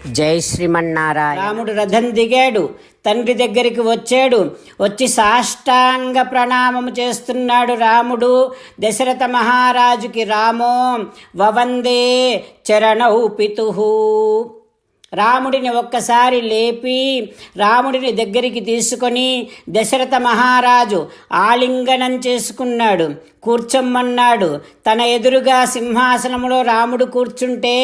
జై శ్రీమన్నారాయణ. రాముడు రథం దిగాడు, తండ్రి దగ్గరికి వచ్చాడు. వచ్చి సాష్టాంగ ప్రణామము చేస్తున్నాడు రాముడు దశరథ మహారాజుకి. రామో వవందే చరణౌ పితుః. రాముడిని ఒక్కసారి లేపి రాముడిని దగ్గరికి తీసుకొని దశరథ మహారాజు ఆలింగనం చేసుకున్నాడు, కూర్చోమన్నాడు. తన ఎదురుగా సింహాసనములో రాముడు కూర్చుంటే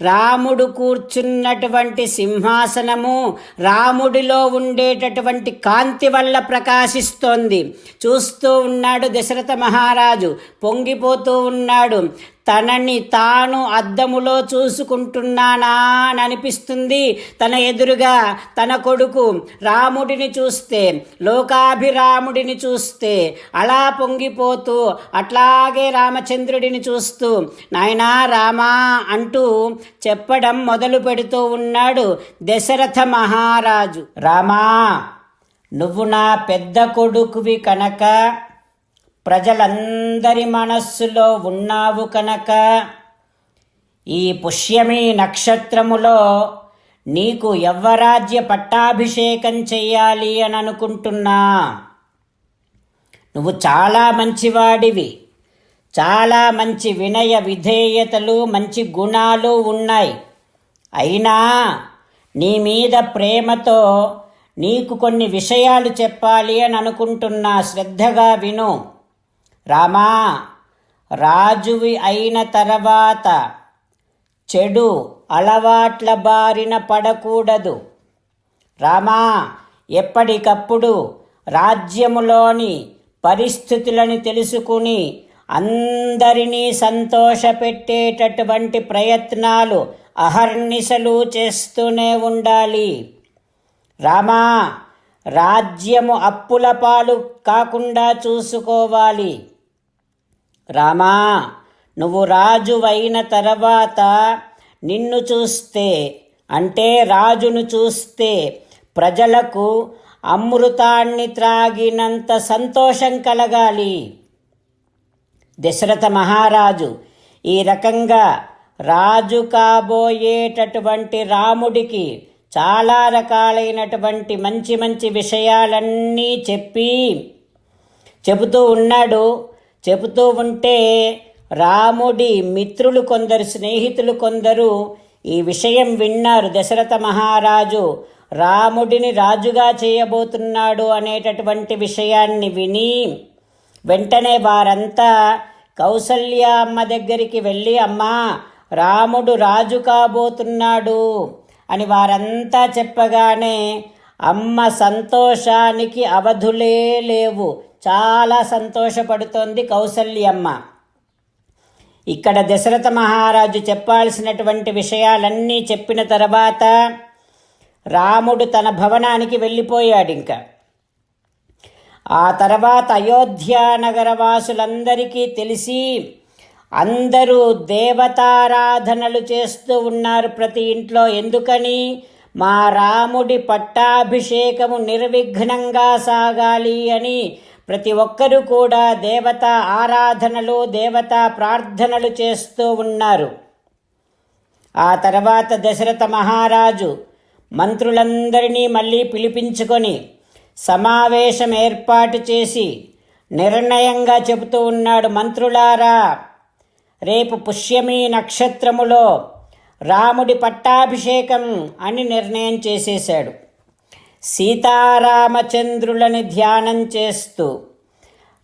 రాముడు కూర్చున్నటువంటి సింహాసనము రాముడిలో ఉండేటటువంటి కాంతి వల్ల ప్రకాశిస్తోంది. చూస్తూ ఉన్నాడు దశరథ మహారాజు, పొంగిపోతూ ఉన్నాడు. తనని తాను అద్దములో చూసుకుంటున్నానా అని అనిపిస్తుంది. తన ఎదురుగా తన కొడుకు రాముడిని చూస్తే, లోకాభిరాముడిని చూస్తే అలా పొంగిపోతూ, అట్లాగే రామచంద్రుడిని చూస్తూ నాయనా రామా అంటూ చెప్పడం మొదలు పెడుతూ ఉన్నాడు దశరథ మహారాజు. రామా, నువ్వు నా పెద్ద కొడుకువి కనుక, ప్రజలందరి మనస్సులో ఉన్నావు కనుక, ఈ పుష్యమి నక్షత్రములో నీకు యవ్వరాజ్య పట్టాభిషేకం చెయ్యాలి అని అనుకుంటున్నా. నువ్వు చాలా మంచివాడివి, చాలా మంచి వినయ విధేయతలు, మంచి గుణాలు ఉన్నాయి. అయినా నీ మీద ప్రేమతో నీకు కొన్ని విషయాలు చెప్పాలి అని అనుకుంటున్నా. శ్రద్ధగా విను. రామా, రాజువి అయిన తర్వాత చెడు అలవాట్ల బారిన పడకూడదు. రామా, ఎప్పటికప్పుడు రాజ్యములోని పరిస్థితులను తెలుసుకుని అందరినీ సంతోషపెట్టేటటువంటి ప్రయత్నాలు అహర్నిశలు చేస్తూనే ఉండాలి. రామా, రాజ్యము అప్పుల పాలు కాకుండా చూసుకోవాలి. రామా, నువ్వు రాజు అయిన తర్వాత నిన్ను చూస్తే, అంటే రాజును చూస్తే ప్రజలకు అమృతాన్ని త్రాగినంత సంతోషం కలగాలి. దశరథ మహారాజు ఈ రకంగా రాజు కాబోయేటటువంటి రాముడికి చాలా రకాలైనటువంటి మంచి మంచి విషయాలన్నీ చెబుతూ ఉన్నాడు. చెబుతూ ఉంటే రాముడి మిత్రులు కొందరు, స్నేహితులు కొందరు ఈ విషయం విన్నారు. దశరథ మహారాజు రాముడిని రాజుగా చేయబోతున్నాడు అనేటటువంటి విషయాన్ని విని వెంటనే వారంతా కౌసల్య అమ్మ దగ్గరికి వెళ్ళి, అమ్మా, రాముడు రాజు కాబోతున్నాడు అని వారంతా చెప్పగానే అమ్మ సంతోషానికి అవధులే లేవు. చాలా సంతోషపడుతోంది కౌసల్యమ్మ. ఇక్కడ దశరథ మహారాజు చెప్పాల్సినటువంటి విషయాలన్నీ చెప్పిన తర్వాత రాముడు తన భవనానికి వెళ్ళిపోయాడు. ఇంకా ఆ తర్వాత అయోధ్య నగరవాసులందరికీ తెలిసి అందరూ దేవతారాధనలు చేస్తూ ఉన్నారు ప్రతి ఇంట్లో. ఎందుకని? మా రాముడి పట్టాభిషేకము నిర్విఘ్నంగా సాగాలి అని ప్రతి ఒక్కరూ కూడా దేవతా ఆరాధనలు, దేవతా ప్రార్థనలు చేస్తూ ఉన్నారు. ఆ తర్వాత దశరథ మహారాజు మంత్రులందరినీ మళ్ళీ పిలిపించుకొని సమావేశం ఏర్పాటు చేసి నిర్ణయంగా చెబుతూ ఉన్నాడు, మంత్రులారా, రేపు పుష్యమి నక్షత్రములో రాముడి పట్టాభిషేకం అని నిర్ణయం చేసేశాడు. సీతారామచంద్రులని ధ్యానం చేస్తూ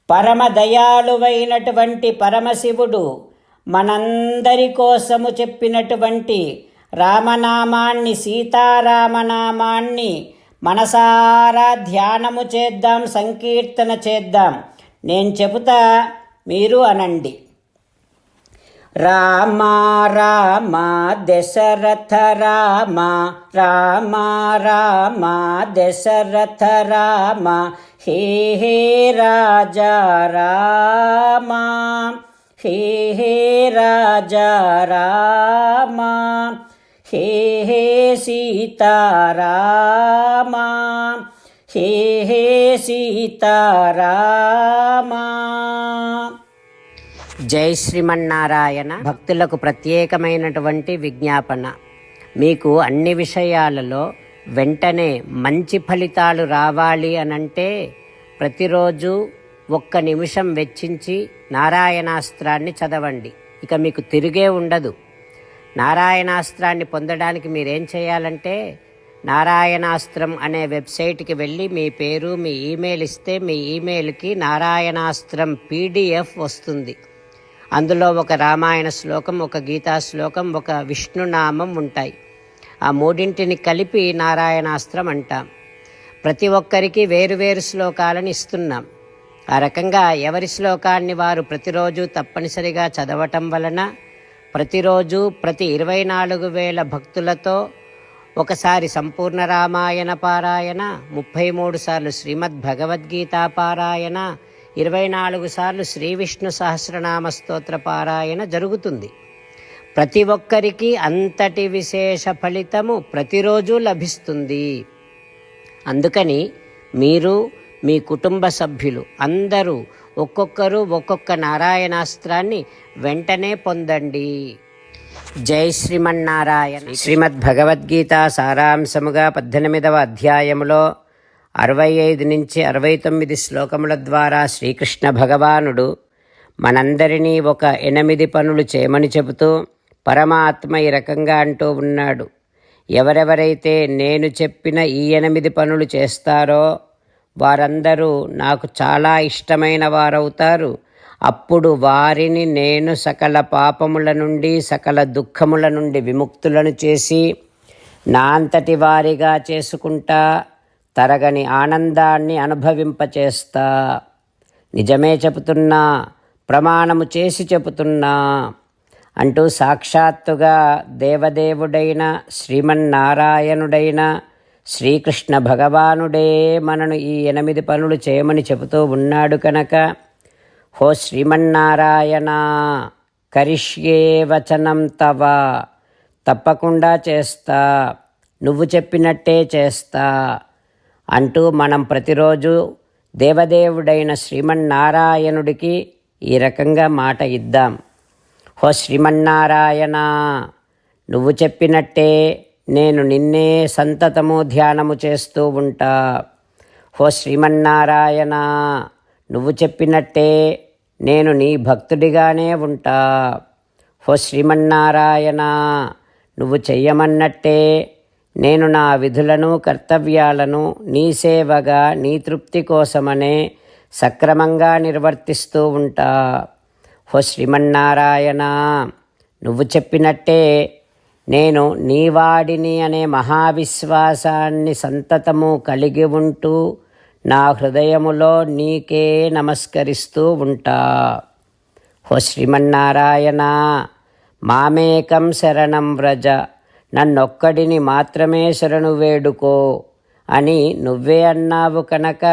పరమ దయాళువైనటువంటి పరమశివుడు మనందరి కోసము చెప్పినటువంటి రామనామాన్ని, సీతారామనామాన్ని మనసారా ధ్యానము చేద్దాం, సంకీర్తన చేద్దాం. నేను చెబుతా, మీరు అనండి. రామ రామ దశరథ రామ, రామ రామ దశరథ రామ, హే హే రాజా రామ, హే హే రాజా రామ, హే హే సీతారామ, హే హే సీతారామ. జై శ్రీమన్నారాయణ. భక్తులకు ప్రత్యేకమైనటువంటి విజ్ఞాపన. మీకు అన్ని విషయాలలో వెంటనే మంచి ఫలితాలు రావాలి అనంటే ప్రతిరోజు 1 నిమిషం వెచ్చించి నారాయణాస్త్రాన్ని చదవండి. ఇక మీకు తిరిగే ఉండదు. నారాయణాస్త్రాన్ని పొందడానికి మీరేం చేయాలంటే నారాయణాస్త్రం అనే వెబ్సైట్కి వెళ్ళి మీ పేరు, మీ ఈమెయిల్ ఇస్తే మీ ఈమెయిల్కి నారాయణాస్త్రం PDF వస్తుంది. అందులో ఒక రామాయణ శ్లోకం, ఒక గీతా శ్లోకం, ఒక విష్ణునామం ఉంటాయి. ఆ 3ంటిని కలిపి నారాయణాస్త్రం అంటాం. ప్రతి ఒక్కరికి వేరువేరు శ్లోకాలను ఇస్తున్నాం. ఆ రకంగా ఎవరి శ్లోకాన్ని వారు ప్రతిరోజు తప్పనిసరిగా చదవటం వలన ప్రతిరోజు ప్రతి 24,000 భక్తులతో ఒకసారి సంపూర్ణ రామాయణ పారాయణ, 33 సార్లు శ్రీమద్ భగవద్గీత పారాయణ, 24 సార్లు శ్రీ విష్ణు సహస్రనామ స్తోత్ర పారాయణ జరుగుతుంది. ప్రతి ఒక్కరికి అంతటి విశేష ఫలితము ప్రతిరోజు లభిస్తుంది. అందుకని మీరు, మీ కుటుంబ సభ్యులు అందరూ ఒక్కొక్కరు ఒక్కొక్క నారాయణాస్త్రాన్ని వెంటనే పొందండి. జై శ్రీమన్నారాయణ. శ్రీమద్ భగవద్గీత సారాంశముగా 18వ అధ్యాయములో 65 నుంచి 69 శ్లోకముల ద్వారా శ్రీకృష్ణ భగవానుడు మనందరినీ ఒక 8 పనులు చేయమని చెబుతూ పరమాత్మ ఈ రకంగా అంటూ ఉన్నాడు. ఎవరెవరైతే నేను చెప్పిన ఈ 8 పనులు చేస్తారో వారందరూ నాకు చాలా ఇష్టమైన వారవుతారు. అప్పుడు వారిని నేను సకల పాపముల నుండి, సకల దుఃఖముల నుండి విముక్తులను చేసి నా అంతటి వారిగా చేసుకుంటా, తరగని ఆనందాన్ని అనుభవింపచేస్తా. నిజమే చెబుతున్నా, ప్రమాణము చేసి చెబుతున్నా అంటూ సాక్షాత్తుగా దేవదేవుడైన శ్రీమన్నారాయణుడైన శ్రీకృష్ణ భగవానుడే మనను ఈ 8 పనులు చేయమని చెబుతూ ఉన్నాడు కనుక, హో శ్రీమన్నారాయణ, కరిష్యే వచనం తవ, తప్పకుండా చేస్తా, నువ్వు చెప్పినట్టే చేస్తా అంటూ మనం ప్రతిరోజు దేవదేవుడైన శ్రీమన్నారాయణుడికి ఈ రకంగా మాట ఇద్దాం. హో శ్రీమన్నారాయణ, నువ్వు చెప్పినట్టే నేను నిన్నే సంతతము ధ్యానము చేస్తూ ఉంటా. హో శ్రీమన్నారాయణ, నువ్వు చెప్పినట్టే నేను నీ భక్తుడిగానే ఉంటా. హో శ్రీమన్నారాయణ, నువ్వు చెయ్యమన్నట్టే నేను నా విధులను, కర్తవ్యాలను నీ సేవగా, నీ తృప్తి కోసమనే సక్రమంగా నిర్వర్తిస్తూ ఉంటా. హో శ్రీమన్నారాయణ, నువ్వు చెప్పినట్టే నేను నీవాడిని అనే మహావిశ్వాసాన్ని సంతతము కలిగి ఉంటూ నా హృదయములో నీకే నమస్కరిస్తూ ఉంటా. హో శ్రీమన్నారాయణ, మామేకం శరణం వ్రజ, నన్నొక్కడిని మాత్రమే శరణు వేడుకో అని నువ్వే అన్నావు కనుక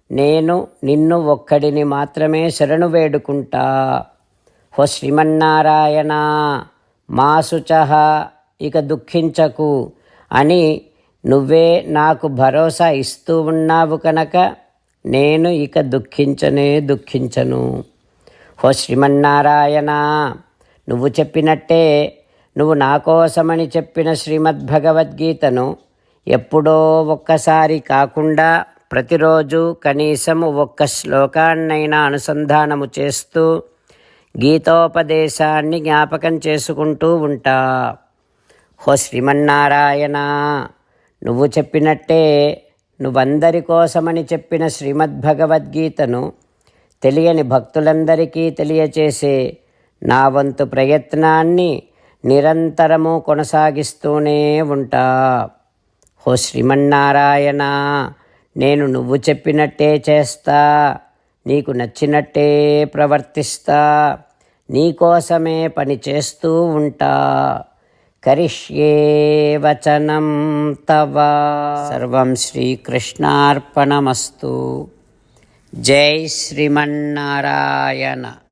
నేను నిన్ను ఒక్కడిని మాత్రమే శరణు వేడుకుంటా. హో శ్రీమన్నారాయణ, మా శుచః, ఇక దుఃఖించకు అని నువ్వే నాకు భరోసా ఇస్తూ ఉన్నావు కనుక నేను ఇక దుఃఖించను. హో శ్రీమన్నారాయణ, నువ్వు చెప్పినట్టే నువ్వు నా కోసమని చెప్పిన శ్రీమద్భగవద్గీతను ఎప్పుడో ఒక్కసారి కాకుండా ప్రతిరోజు కనీసం 1 శ్లోకాన్నైనా అనుసంధానము చేస్తూ గీతోపదేశాన్ని జ్ఞాపకం చేసుకుంటూ ఉంటా. హో శ్రీమన్నారాయణ, నువ్వు చెప్పినట్టే నువ్వందరి కోసమని చెప్పిన శ్రీమద్భగవద్గీతను తెలియని భక్తులందరికీ తెలియచేసే నా వంతు ప్రయత్నాన్ని నిరంతరము కొనసాగిస్తూనే ఉంటా. హో శ్రీమన్నారాయణ, నేను నువ్వు చెప్పినట్టే చేస్తా, నీకు నచ్చినట్టే ప్రవర్తిస్తా, నీకోసమే పని చేస్తూ ఉంటా. కరిష్యే వచనం తవ. సర్వం శ్రీకృష్ణార్పణమస్తు. జై శ్రీమన్నారాయణ.